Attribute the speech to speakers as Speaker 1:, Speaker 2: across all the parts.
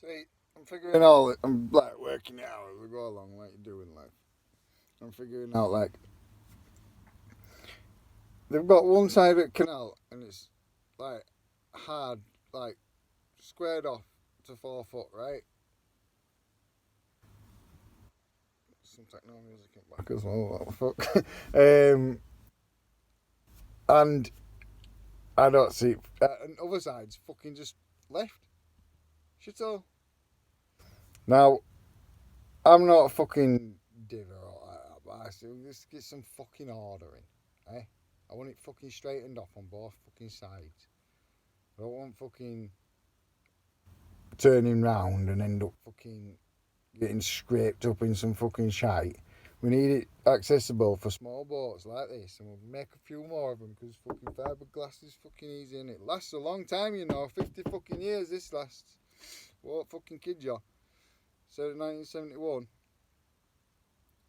Speaker 1: See, I'm figuring out, I'm like working it out as we go along, like you do in life. I'm figuring out, like, they've got one side of the canal and it's like hard, like squared off to 4 foot, right? Some techno music in back as well, what the fuck? And I don't see, and other side's fucking just left. Shit all. Now, I'm not a fucking diver or like that, but I still just get some fucking order in, eh? I want it fucking straightened off on both fucking sides. I don't want fucking turning round and end up fucking getting scraped up in some fucking shite. We need it accessible for small boats like this, and we'll make a few more of them because fucking fiberglass is fucking easy and it lasts a long time, you know. 50 fucking years this lasts. What fucking kid you? Said 1971.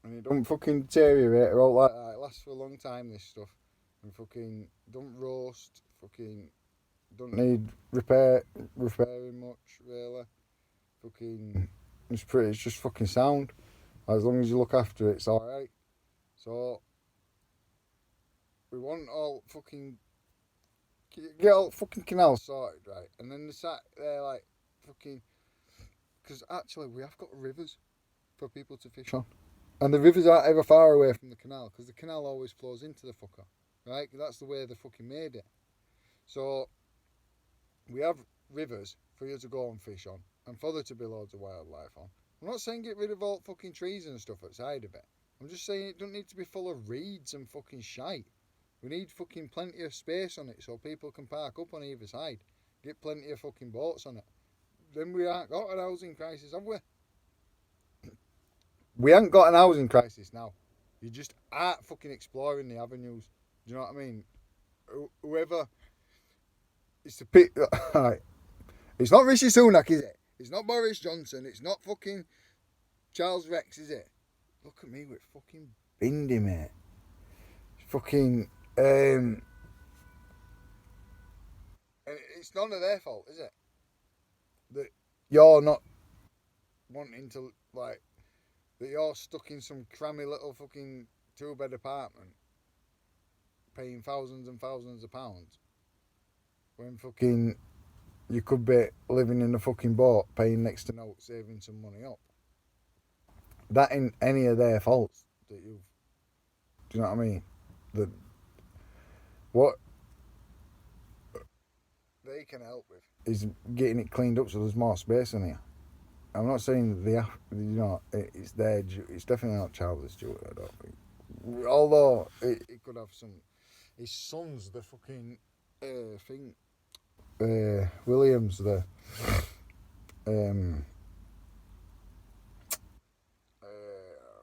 Speaker 1: And it don't fucking deteriorate or all like that. It lasts for a long time, this stuff. And fucking don't roast. Fucking don't need repairing much, really. Fucking, it's just fucking sound. As long as you look after it, it's alright. So, we want all fucking, get all fucking canals sorted, right? And then the sat there, like, fucking, because actually we have got rivers for people to fish on. And the rivers aren't ever far away from the canal, because the canal always flows into the fucker, right? That's the way they fucking made it. So, we have rivers for you to go and fish on, and for there to be loads of wildlife on. I'm not saying get rid of all fucking trees and stuff outside of it. I'm just saying it don't need to be full of reeds and fucking shite. We need fucking plenty of space on it so people can park up on either side. Get plenty of fucking boats on it. Then we ain't got an housing crisis, have we? We ain't got an housing crisis now. You just aren't fucking exploring the avenues. Do you know what I mean? Whoever... It's the pick... Right. It's not Rishi Sunak, is it? It's not Boris Johnson. It's not fucking Charles Rex, is it? Look at me with fucking Bindi, mate. Fucking... it's none of their fault, is it? That you're not wanting to, like... That you're stuck in some crammy little fucking 2-bed apartment paying thousands and thousands of pounds when fucking you could be living in a fucking boat paying next to no saving some money up. That ain't any of their faults that you've... Do you know what I mean? That what they can help with is getting it cleaned up so there's more space in here. I'm not saying they have, you know, it's their duty. It's definitely not Charlie's duty, I don't think. Although it could have some... His son's the fucking thing... Williams, the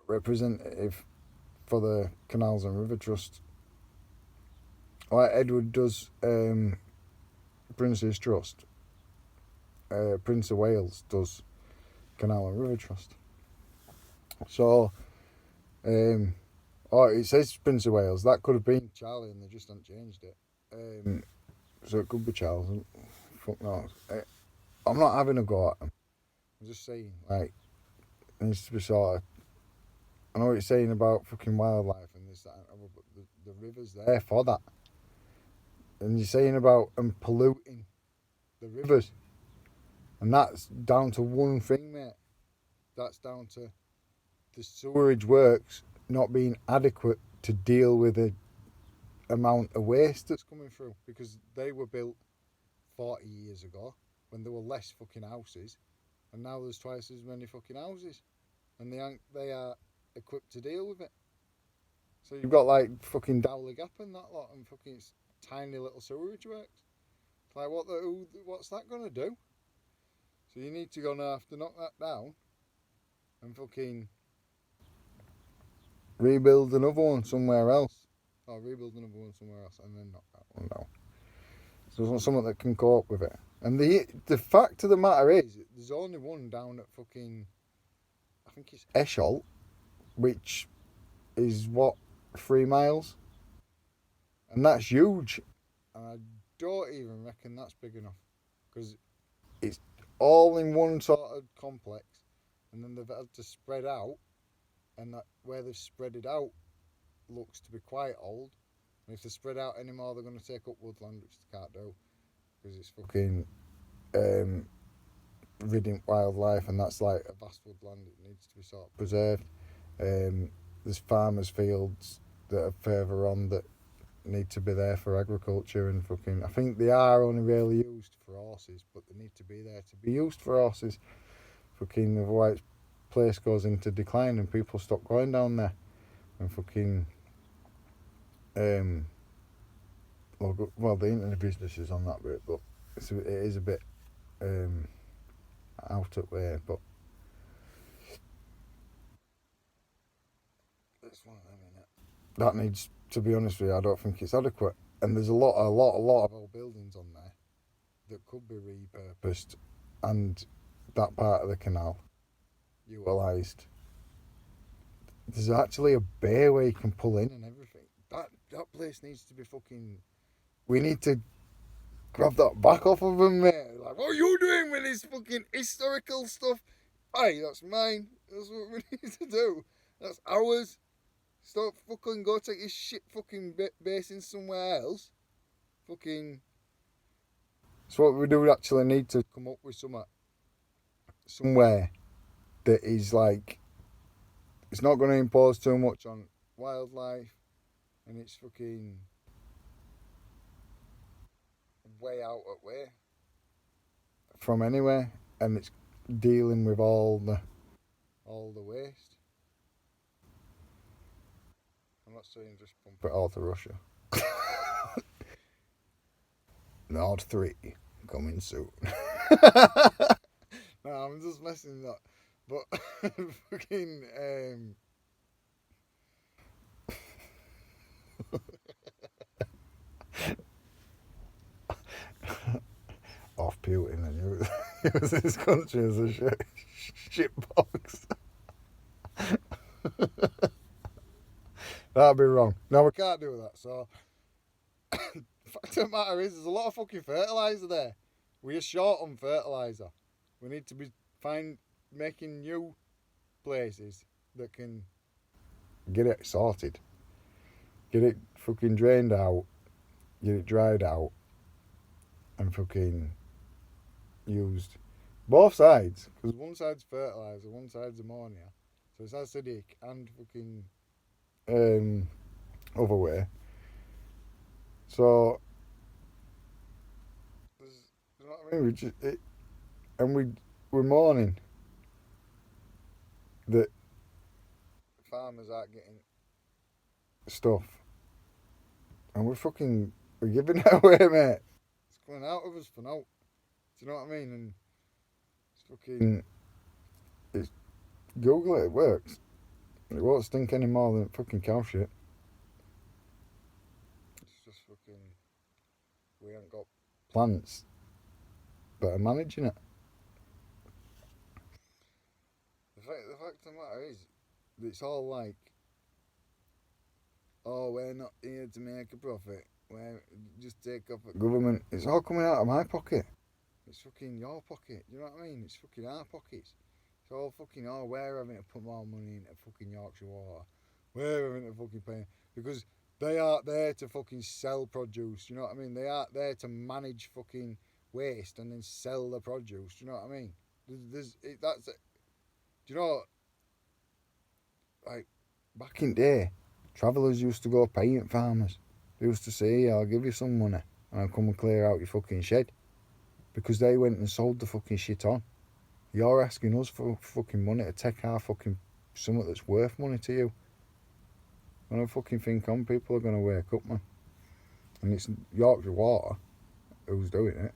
Speaker 1: representative for the Canals and River Trust. Like Edward does Prince's Trust. Prince of Wales does Canal and River Trust. So, it says Prince of Wales. That could have been Charlie and they just haven't changed it. So it could be Charles. Fuck knows. I'm not having a go at them. I'm just saying, like, it needs to be sort of... I know what you're saying about fucking wildlife and this, that, and other, but the river's there for that. And you're saying about them polluting the rivers. And that's down to one thing, mate. That's down to the sewerage works not being adequate to deal with the amount of waste that's coming through, because they were built 40 years ago when there were less fucking houses, and now there's twice as many fucking houses, and they are equipped to deal with it. So you've got like fucking Dowley Gap and that lot, and fucking tiny little sewerage works. It's like what's that gonna do? So you need to have to knock that down and fucking rebuild another one somewhere else. Or rebuild another one somewhere else and then knock that one down. So it's something that can cope with it. And the fact of the matter is, there's only one down at fucking, I think it's Esholt, which is 3 miles? And that's huge. And I don't even reckon that's big enough. Because it's all in one sort of complex, and then they've had to spread out, and that where they've spread it out looks to be quite old. And if they spread out anymore, they're going to take up woodland, which they can't do because it's fucking ridding wildlife, and that's like a vast woodland. It needs to be sort of preserved. There's farmers' fields that are further on that need to be there for agriculture, and fucking I think they are only really used for horses, but they need to be there to be used for horses. Fucking otherwise place goes into decline and people stop going down there, and fucking well the internet business is on that bit, but it is a bit out of way, but it's one of them, innit? That needs, to be honest with you, I don't think it's adequate, and there's a lot of old buildings on there that could be repurposed, and that part of the canal utilised. There's actually a bay where you can pull in and everything. That place needs to be fucking. We need to grab that back off of them, mate. Like, what are you doing with this fucking historical stuff? Aye, that's mine. That's what we need to do. That's ours. Stop fucking go take your shit fucking basin somewhere else. Fucking. So what we do actually need to come up with somewhere that is like, it's not going to impose too much on wildlife, and it's fucking way out of way from anywhere, and it's dealing with all the waste. I'm not saying just pump it all to Russia. Nord 3 coming soon. No, I'm just messing that. But fucking off Putin and use this country as a shit box. That'd be wrong. No, we can't do that. So, the fact of the matter is, there's a lot of fucking fertiliser there. We're short on fertiliser. We need to be making new places that can get it sorted, get it fucking drained out, get it dried out, and fucking used. Both sides, because one side's fertiliser, one side's ammonia, so it's acidic and fucking other way. So, you know what I mean? We're mourning that farmers aren't getting stuff, and we're giving it away, mate. It's coming out of us for now. Do you know what I mean? And it's Google it. It works. It won't stink any more than fucking cow shit. It's just fucking. We haven't got plants that are managing it. The fact of the matter is, it's all like, oh, we're not here to make a profit. We're just take off the government. It's all coming out of my pocket. It's fucking your pocket. You know what I mean? It's fucking our pockets. It's all fucking, oh, we're having to put more money into fucking Yorkshire Water. We're having to fucking pay. Because they aren't there to fucking sell produce. You know what I mean? They aren't there to manage fucking waste and then sell the produce. Do you know what I mean? That's it. Do you know, like, back in the day, travellers used to go paying farmers. They used to say, I'll give you some money and I'll come and clear out your fucking shed. Because they went and sold the fucking shit on. You're asking us for fucking money to take our fucking something that's worth money to you. When I fucking think on, people are going to wake up, man. And it's Yorkshire Water who's doing it.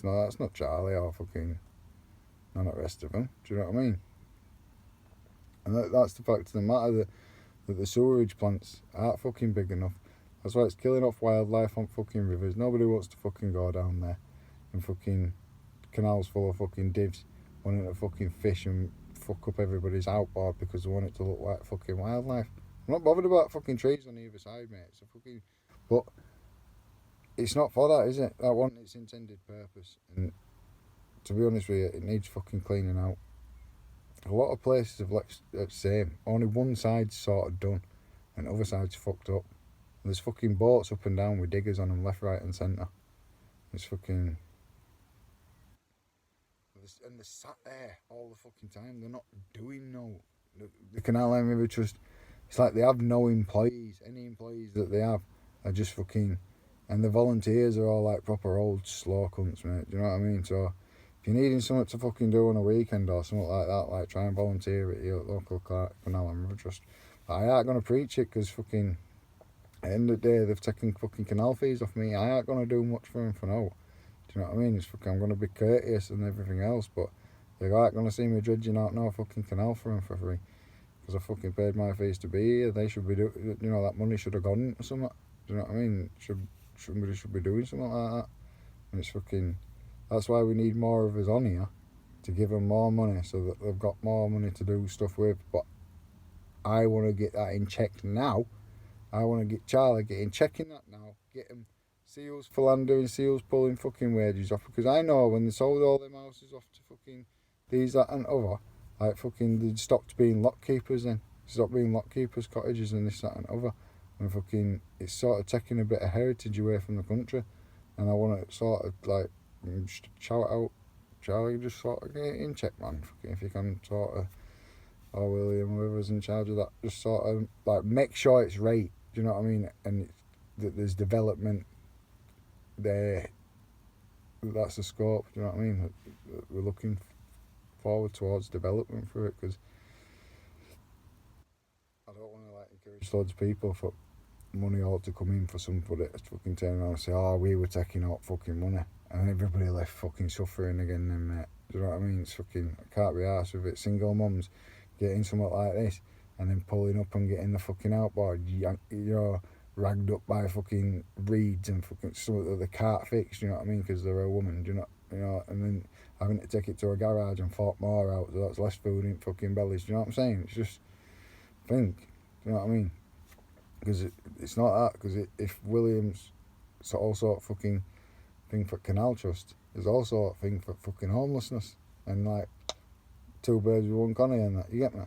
Speaker 1: That's not Charlie or fucking none of the rest of them. Do you know what I mean? And that's the fact of the matter, that the sewerage plants aren't fucking big enough. That's why it's killing off wildlife on fucking rivers. Nobody wants to fucking go down there. And fucking canals full of fucking divs wanting to fucking fish and fuck up everybody's outboard because they want it to look like fucking wildlife. I'm not bothered about fucking trees on either side, mate. It's a fucking... But it's not for that, is it? That wasn't its intended purpose. And to be honest with you, it needs fucking cleaning out. A lot of places have left it the same. Only one side's sort of done, and the other side's fucked up. There's fucking boats up and down with diggers on them, left, right, and centre. It's fucking. And they're sat there all the fucking time. They're not doing no. The Canal River Trust, it's like they have no employees. Any employees that they have are just fucking. And the volunteers are all like proper old slow cunts, mate. Do you know what I mean? So if you're needing something to fucking do on a weekend or something like that, like try and volunteer at your local Canal River Trust. But I ain't gonna preach it because fucking. At the end of the day, they've taken fucking canal fees off me. I ain't gonna do much for them for now. Do you know what I mean? It's fucking, I'm going to be courteous and everything else, but they're like going to see me dredging out no fucking canal for them for free. Because I fucking paid my fees to be here. They should be doing, you know, that money should have gone into something. Do you know what I mean? Somebody should be doing something like that. And it's fucking, that's why we need more of us on here, to give them more money so that they've got more money to do stuff with. But I want to get that in check now. I want to get Charlie getting checking that now. Get him seals for land doing seals pulling fucking wages off, because I know when they sold all them houses off to fucking these, that and other, like fucking they stopped being lock keepers then. Stopped being lock keepers, cottages and this, that and other. And fucking it's sort of taking a bit of heritage away from the country. And I want to sort of like shout out, Charlie, just sort of get it in check, man. Fucking if you can sort of, or William, whoever's in charge of that, just sort of like make sure it's right. Do you know what I mean? And that there's development there. That's the scope. Do you know what I mean? We're looking forward towards development for it, because I don't want to like encourage loads of people for money all to come in for somebody to fucking turn around and say, oh, we were taking out fucking money, and everybody left fucking suffering again then, mate. Do you know what I mean? It's fucking, I can't be arsed with it. Single mums getting something like this and then pulling up and getting the fucking outboard, you know, ragged up by fucking reeds and fucking something that they can't fix, you know what I mean, because they're a woman, do you know, and then having to take it to a garage and fork more out, so that's less food in fucking bellies, do you know what I'm saying? It's just, think, do you know what I mean? Because it's not that, because if Williams, it's also a fucking thing for Canal Trust, there's also a thing for fucking homelessness, and like, two birds with one connie and that, you get me?